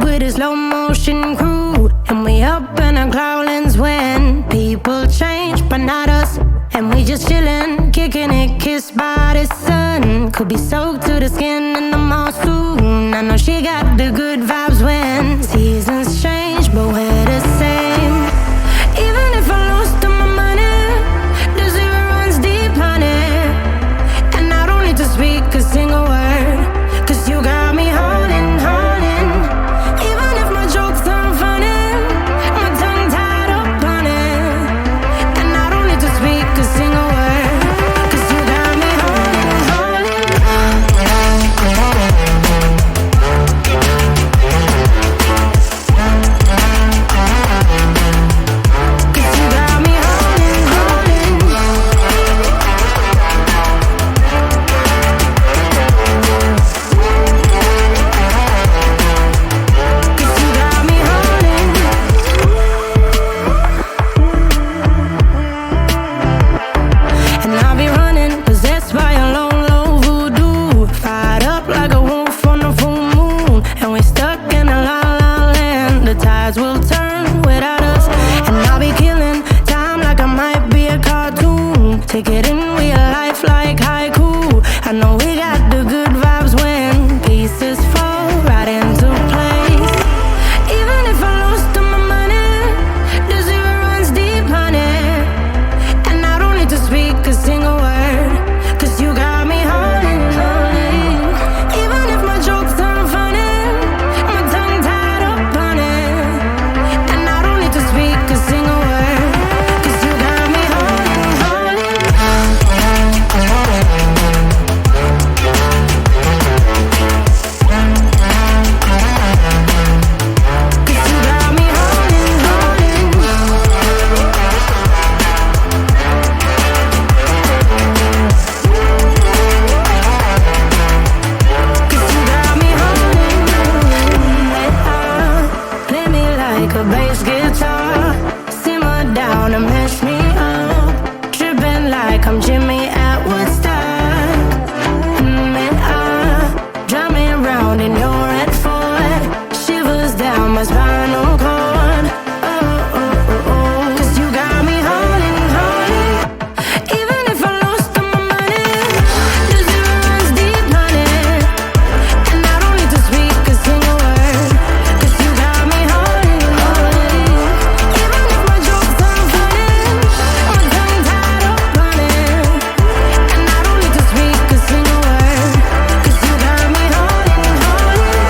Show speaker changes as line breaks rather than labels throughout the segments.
with a slow motion crew, and we up in our growlings when people change, but not us. And we just chillin', kicking it, kissed by the sun. Could be soaked to the skin in the mall soon. I know she got the good vibes when seasons change, but we're the same. Even if I lost all my money, the zero runs deep, honey. And I don't need to speak a single word, 'cause you got me holding, holding. Even if my jokes aren't funny, my tongue tied up on it. And I don't need to speak a single word, 'cause you got me holding, holding. 'Cause you got me holding, holding. 'Cause you got me holding. And I'll be running, possessed by a low, low voodoo. Fired up like a wolf on a full moon. And we're stuck in a la la land. The tides will turn without us. And I'll be killing time like I might be a cartoon. Take it in real life like haiku. I know we got the good vibes when pieces fall right into place. Even if I lost all my money, the zero runs deep, honey. And I don't need to speak a single word, 'cause you got me holding, holding. Even if my jokes aren't funny, my tongue tied up on it. And I don't need to speak a single word, 'cause you got me holding, holding. 'Cause you got me holding, holding. 'Cause you got me holding. Play me like a bass guitar, simmer down and mess me up. Tripping like I'm Jimmy at Woodstock. Drive me around in your red Ford, shivers down my spinal cord. Oh, oh, oh, oh. 'Cause you got me holding, holding. Even if I lost all my money, the zero runs deep, honey. And I don't need to speak a single word, 'cause you got me holding, holding. Even if my jokes aren't funny, my tongue tied up on it. And I don't need to speak a single word, 'cause you got me holding, holding.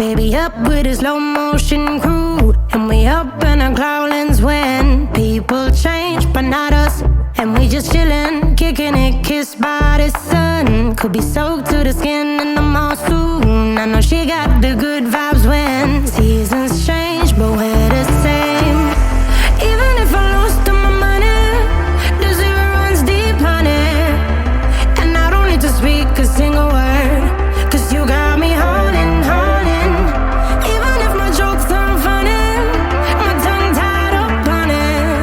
Baby up with a slow motion crew, and we up in our growlings when people change, but not us. And we just chillin', kicking it, kissed by the sun. Could be soaked to the skin in the mall soon. I know she got the good vibes when seasons change, but we're the same. Even if I lost all my money, the zero runs deep, honey. And I don't need to speak a single word, 'cause you got me holding, holding. Even if my jokes aren't funny, my tongue tied up on it.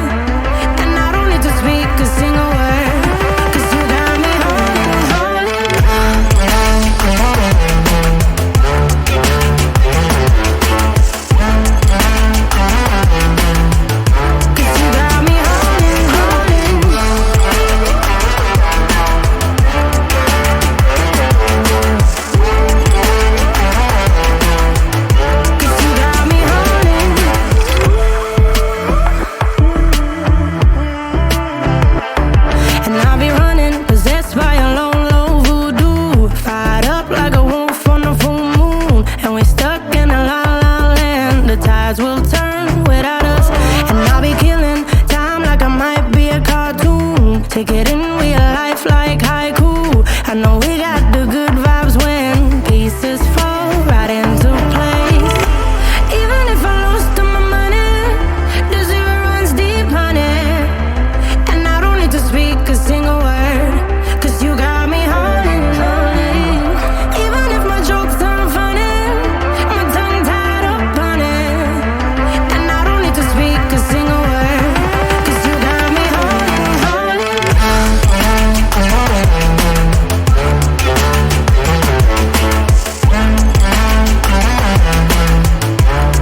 And I don't need to speak a single word, 'cause you got me holding, holding. 'Cause you got me holding, holding. 'Cause you got me holding. And I'll be running, possessed by a low, low voodoo. Fired up like a wolf on a full moon. And we're stuck in a la la land. The tides will turn without us. And I'll be killing time like I might be a cartoon. Take it in real life like haiku. I know we got the good vibes when pieces fall right into place. Even if I lost all my money, the zero runs deep, honey. And I don't need to speak a single word, 'cause you got me holding, holding. Even if my jokes aren't funny, my tongue tied up on it. And I don't need to speak a single word, 'cause you got me holding, holding.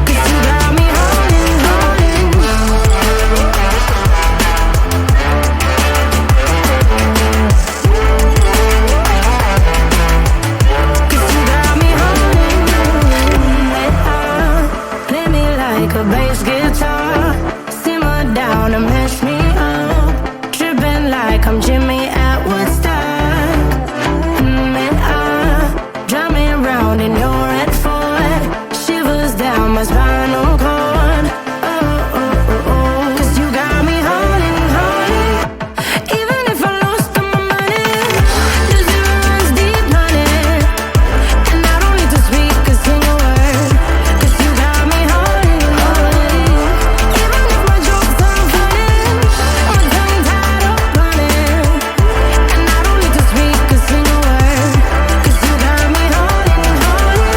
'Cause you got me holding, holding. 'Cause you got me holding. Play me like a bass guitar, simmer down and mash me up, tripping like I'm Jimmy at Woodstock. Drive me around in your red Ford, shivers down my spinal cord. Oh, oh, oh, oh. 'Cause you got me holding, holding. Even if I lost all my money, the zero runs deep, honey. And I don't need to speak a single word, 'cause you got me holding, holding. Even if my jokes aren't funny, my tongue tied up on it. And I don't need to speak a single word, 'cause you got me holding, holding.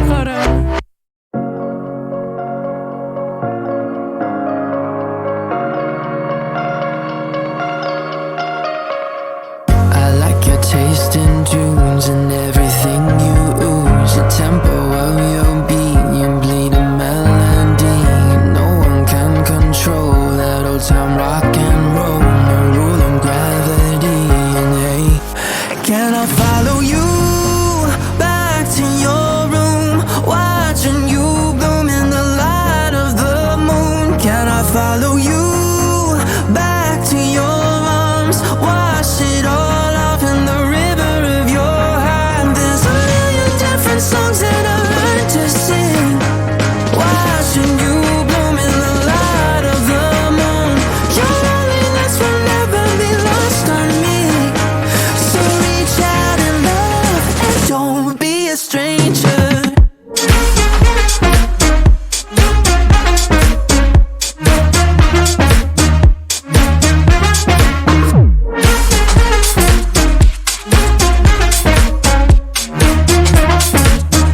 Hold on.
I like your taste in tunes and everything you ooze. The tempo of your beat, you bleed a melody. No one can control that old time rock and roll. No rule of gravity. And hey, can I follow you back to your room, watching you bloom in the light of the moon? Can I follow you back to your arms, wash it all off in the river of your heart? There's a million different songs that I learned to sing, watching you bloom in the light of the moon. Your loneliness will never be lost on me, so reach out and love, and don't be a stranger.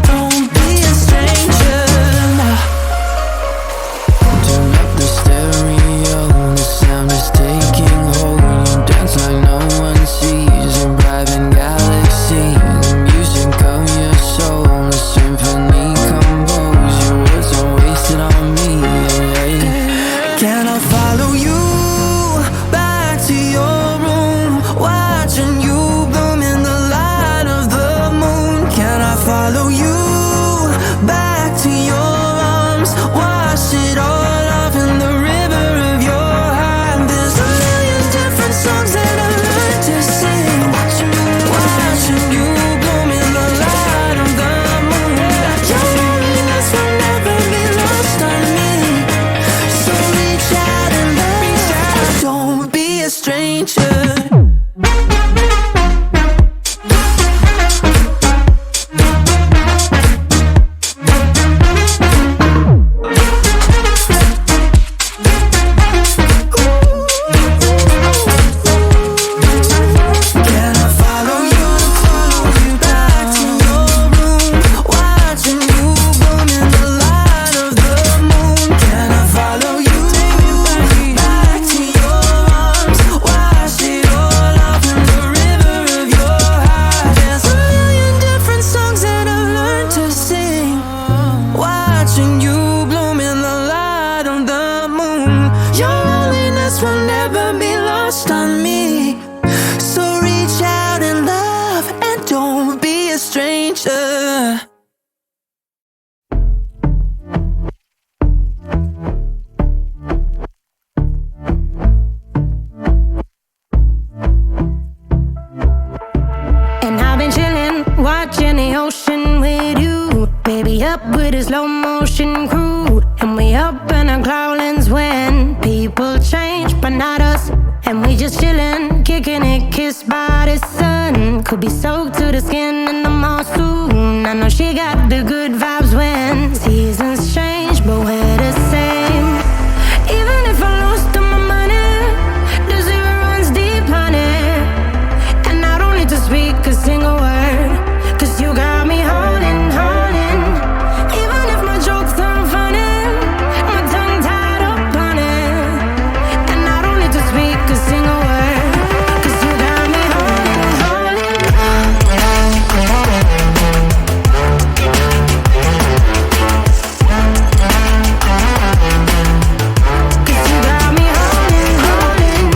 Don't be a stranger. Turn up the stereo, the sound is taking hold. You dance like no one sees, a private galaxy. The music of your soul, a symphony composed. Your words are wasted on me. Can I follow you back to your room, watching you bloom in the light of the moon? Can I follow you back to your arms, wash it all off in the river of your eyes will never be lost on me. So reach out and love, and don't be a stranger.
And I've been chillin', watching the ocean with you. Baby up with a slow motion crew. And we up in our growlings when people change, but not us. And we just chillin', kicking it, kissed by the sun. Could be soaked to the skin in the mall soon. I know she got the good vibes when seasons change, but we're the same. Even if I lost all my money, the zero runs deep, honey. And I don't need to speak a single word, 'cause you got me holding, holding. Even if my jokes aren't funny, my tongue tied up on it. And I don't need to speak a single word, 'cause you got me holding, holding. 'Cause you got me holding, holding.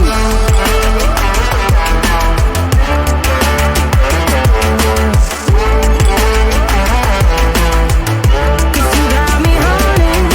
'Cause you got me holding.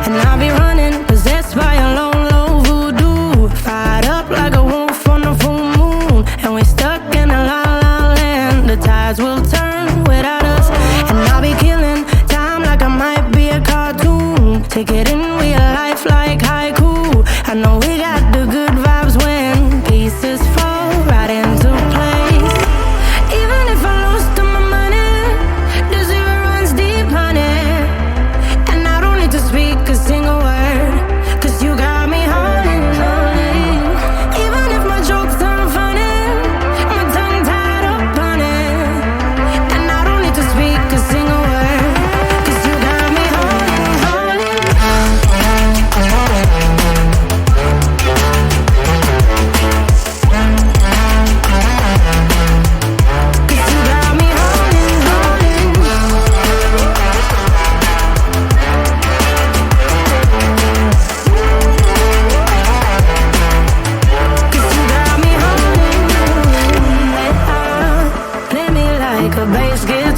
And I'll be running, possessed by a low, low voodoo. Fired up like a wolf on a full moon. And we're stuck in a la la land. The tides will turn without us. And I'll be killing time like I might be a cartoon. Take it in real life like haiku. I know we got the good vibes when pieces fall right into place. Even if I lost all my money, the zero runs deep, honey. And I don't need to speak a single word, 'cause you got me holding, holding. Even if my jokes aren't funny, my tongue tied up on it. And I don't need to speak a single word, 'cause you got me holding, holding. 'Cause you got me holding, holding. 'Cause you got me holding. Play me like a bass guitar.